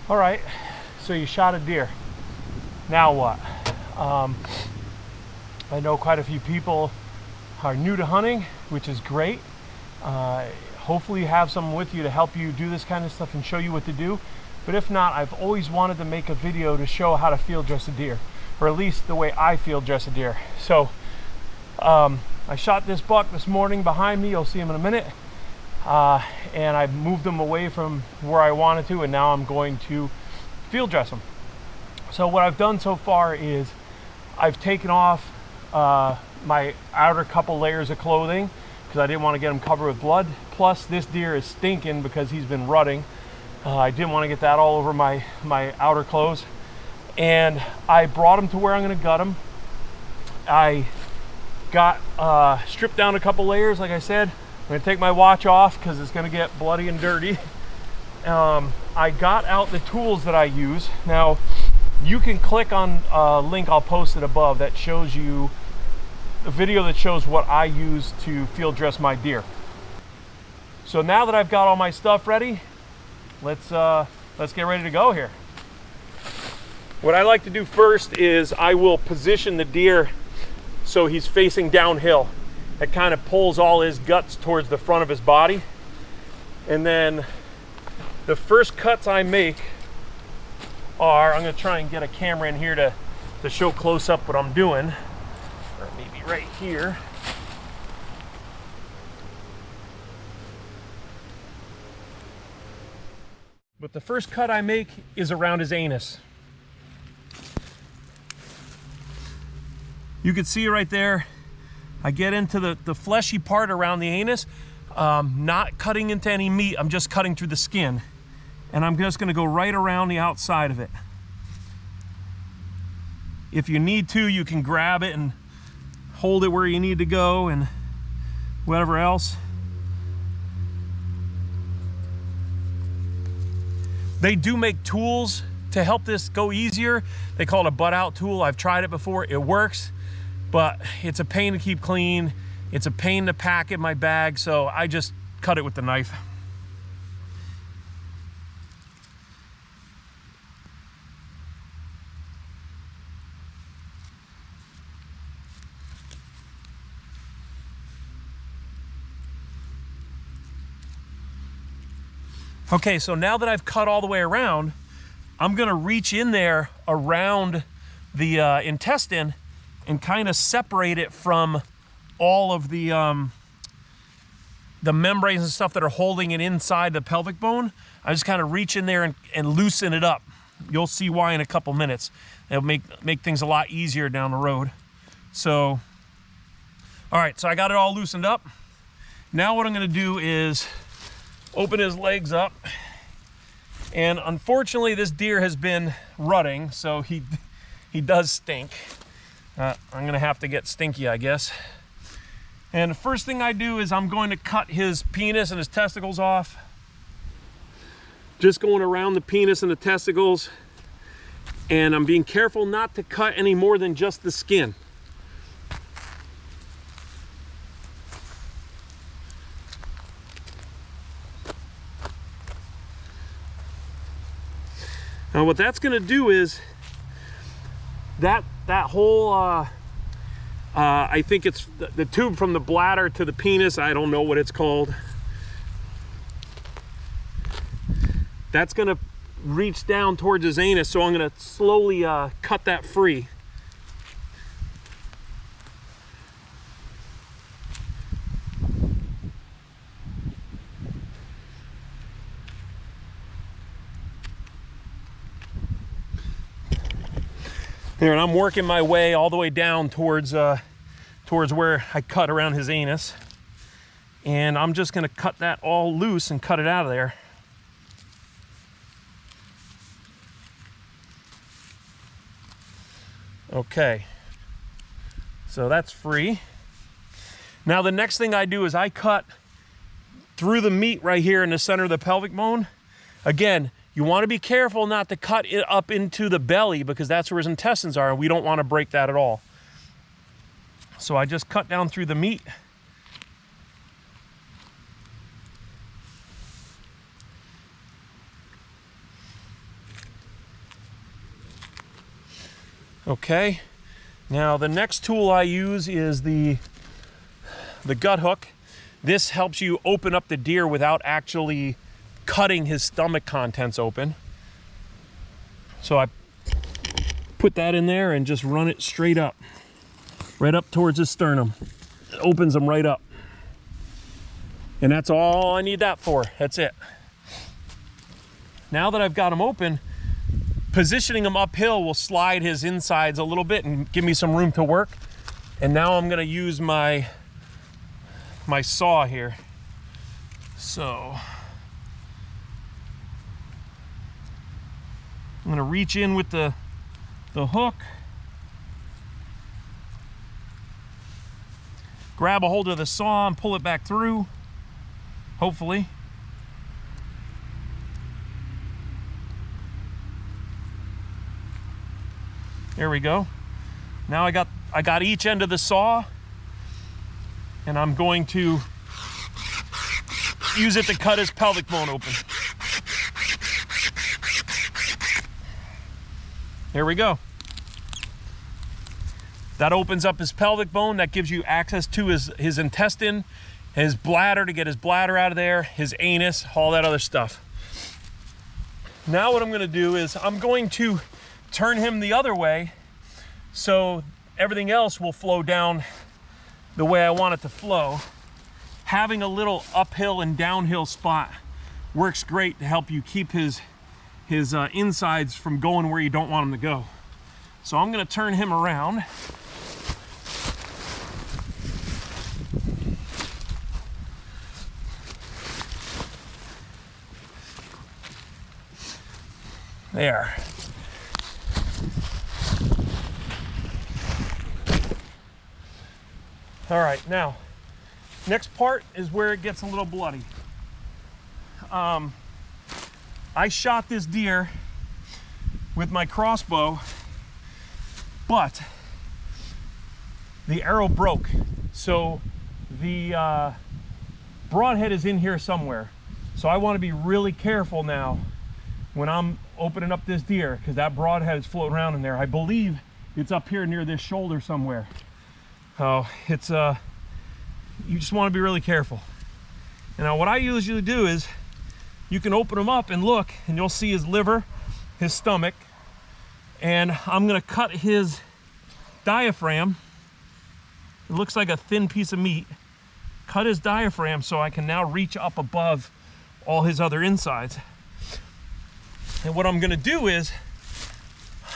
All right, so you shot a deer. Now what? I know quite a few people are new to hunting, which is great. Hopefully you have someone with you to help you do this kind of stuff and show you what to do. But if not, I've always wanted to make a video to show how to field dress a deer, or at least the way I field dress a deer. So I shot this buck this morning behind me. You'll see him in a minute. And I moved him away from where I wanted to, and now I'm going to field dress him. So what I've done so far is I've taken off my outer couple layers of clothing because I didn't want to get him covered with blood. Plus this deer is stinking because he's been rutting. I didn't want to get that all over my outer clothes. And I brought him to where I'm going to gut him. I got stripped down a couple layers, like I said. I'm going to take my watch off because it's going to get bloody and dirty. I got out the tools that I use. Now, you can click on a link, I'll post it above, that shows you a video that shows what I use to field dress my deer. So now that I've got all my stuff ready, let's get ready to go here. What I like to do first is I will position the deer so he's facing downhill. That kind of pulls all his guts towards the front of his body. And then the first cuts I make are, I'm going to try and get a camera in here to show close up what I'm doing, or maybe right here. But the first cut I make is around his anus. You can see right there, I get into the fleshy part around the anus, not cutting into any meat, I'm just cutting through the skin. And I'm just gonna go right around the outside of it. If you need to, you can grab it and hold it where you need to go and whatever else. They do make tools to help this go easier. They call it a butt out tool. I've tried it before, it works, but it's a pain to keep clean. It's a pain to pack in my bag, so I just cut it with the knife. Okay, so now that I've cut all the way around, I'm gonna reach in there around the intestine and kind of separate it from all of the membranes and stuff that are holding it inside the pelvic bone. I just kind of reach in there and loosen it up. You'll see why in a couple minutes. It'll make things a lot easier down the road. So, all right, so I got it all loosened up. Now what I'm gonna do is open his legs up, and unfortunately this deer has been rutting, so he does stink. I'm gonna have to get stinky, I guess. And the first thing I do is I'm going to cut his penis and his testicles off. Just going around the penis and the testicles, and I'm being careful not to cut any more than just the skin. Now what that's going to do is that whole, I think it's the tube from the bladder to the penis, I don't know what it's called. That's going to reach down towards his anus, so I'm going to slowly cut that free. There, and I'm working my way all the way down towards where I cut around his anus. And I'm just gonna cut that all loose and cut it out of there. Okay, so that's free. Now the next thing I do is I cut through the meat right here in the center of the pelvic bone. Again, you want to be careful not to cut it up into the belly because that's where his intestines are, and we don't want to break that at all. So I just cut down through the meat. Okay, now the next tool I use is the gut hook. This helps you open up the deer without actually cutting his stomach contents open. So I put that in there and just run it straight up, right up towards his sternum. It opens them right up. And that's all I need that for. That's it. Now that I've got him open, positioning him uphill will slide his insides a little bit and give me some room to work. And now I'm gonna use my saw here. So I'm gonna reach in with the hook, grab a hold of the saw and pull it back through, hopefully. There we go. Now I got each end of the saw, and I'm going to use it to cut his pelvic bone open. There we go. That opens up his pelvic bone. That gives you access to his intestine, his bladder, to get his bladder out of there, his anus, all that other stuff. Now what I'm gonna do is I'm going to turn him the other way so everything else will flow down the way I want it to flow. Having a little uphill and downhill spot works great to help you keep his insides from going where you don't want them to go. So I'm going to turn him around. There. All right, now, next part is where it gets a little bloody. I shot this deer with my crossbow, but the arrow broke. So the broadhead is in here somewhere. So I want to be really careful now when I'm opening up this deer, because that broadhead is floating around in there. I believe it's up here near this shoulder somewhere. So it's you just want to be really careful. And now what I usually do is you can open them up and look, and you'll see his liver, his stomach, and I'm gonna cut his diaphragm. It looks like a thin piece of meat. Cut his diaphragm so I can now reach up above all his other insides. And what I'm gonna do is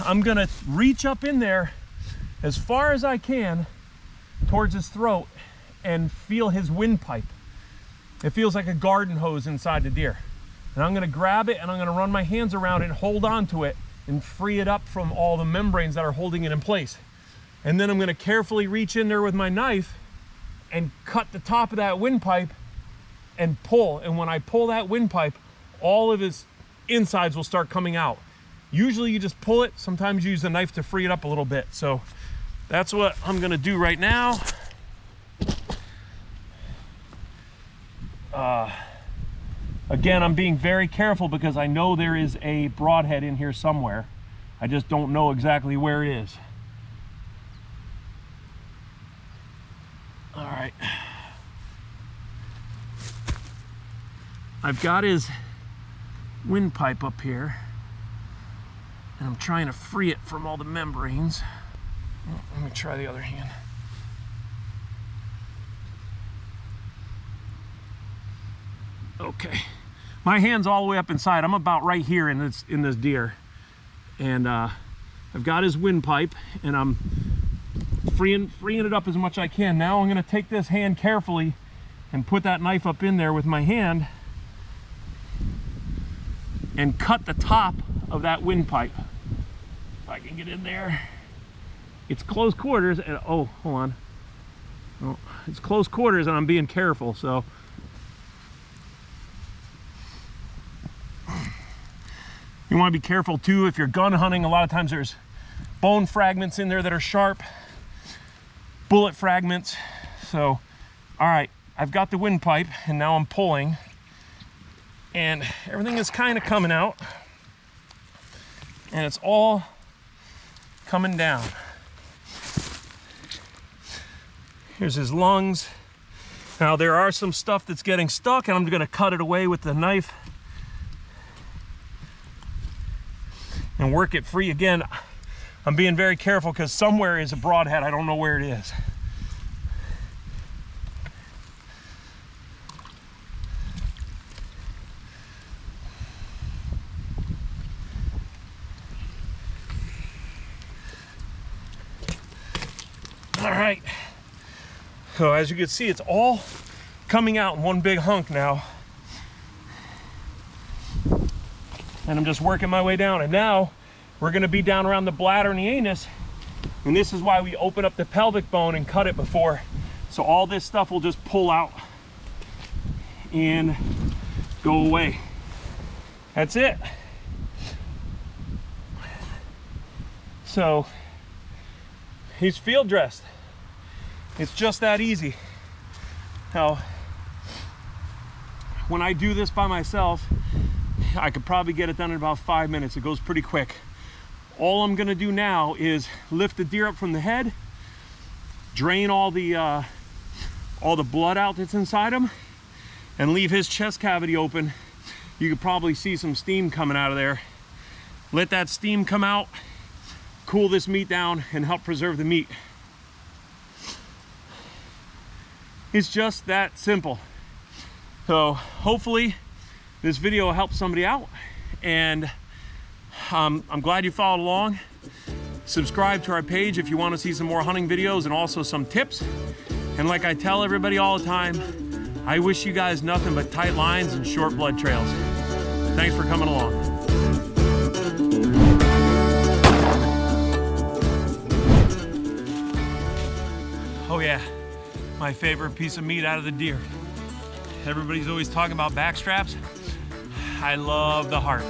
I'm gonna reach up in there as far as I can towards his throat and feel his windpipe. It feels like a garden hose inside the deer. And I'm gonna grab it and I'm gonna run my hands around it and hold on to it and free it up from all the membranes that are holding it in place. And then I'm gonna carefully reach in there with my knife and cut the top of that windpipe and pull. And when I pull that windpipe, all of his insides will start coming out. Usually you just pull it. Sometimes you use the knife to free it up a little bit. So that's what I'm gonna do right now. Again, I'm being very careful because I know there is a broadhead in here somewhere. I just don't know exactly where it is. All right. I've got his windpipe up here, and I'm trying to free it from all the membranes. Let me try the other hand. Okay, my hand's all the way up inside. I'm about right here in this deer, and I've got his windpipe, and I'm freeing it up as much as I can. Now I'm going to take this hand carefully and put that knife up in there with my hand and cut the top of that windpipe. If I can get in there. It's close quarters, and oh, hold on. Oh, it's close quarters, and I'm being careful, so. You want to be careful too if you're gun hunting. A lot of times there's bone fragments in there that are sharp, bullet fragments. So, all right, I've got the windpipe, and now I'm pulling, and everything is kind of coming out, and it's all coming down. Here's his lungs. Now there are some stuff that's getting stuck, and I'm gonna cut it away with the knife and work it free. Again, I'm being very careful because somewhere is a broadhead. I don't know where it is. All right. So as you can see, it's all coming out in one big hunk now. And I'm just working my way down. And now we're gonna be down around the bladder and the anus. And this is why we open up the pelvic bone and cut it before. So all this stuff will just pull out and go away. That's it. So he's field dressed. It's just that easy. Now, when I do this by myself, I could probably get it done in about 5 minutes. It goes pretty quick. All I'm gonna do now is lift the deer up from the head, drain all the blood out that's inside him, and leave his chest cavity open. You could probably see some steam coming out of there. Let that steam come out, cool this meat down, and help preserve the meat. It's just that simple. So hopefully this video will help somebody out, and I'm glad you followed along. Subscribe to our page if you want to see some more hunting videos and also some tips. And like I tell everybody all the time, I wish you guys nothing but tight lines and short blood trails. Thanks for coming along. Oh yeah, my favorite piece of meat out of the deer. Everybody's always talking about back straps. I love the heart.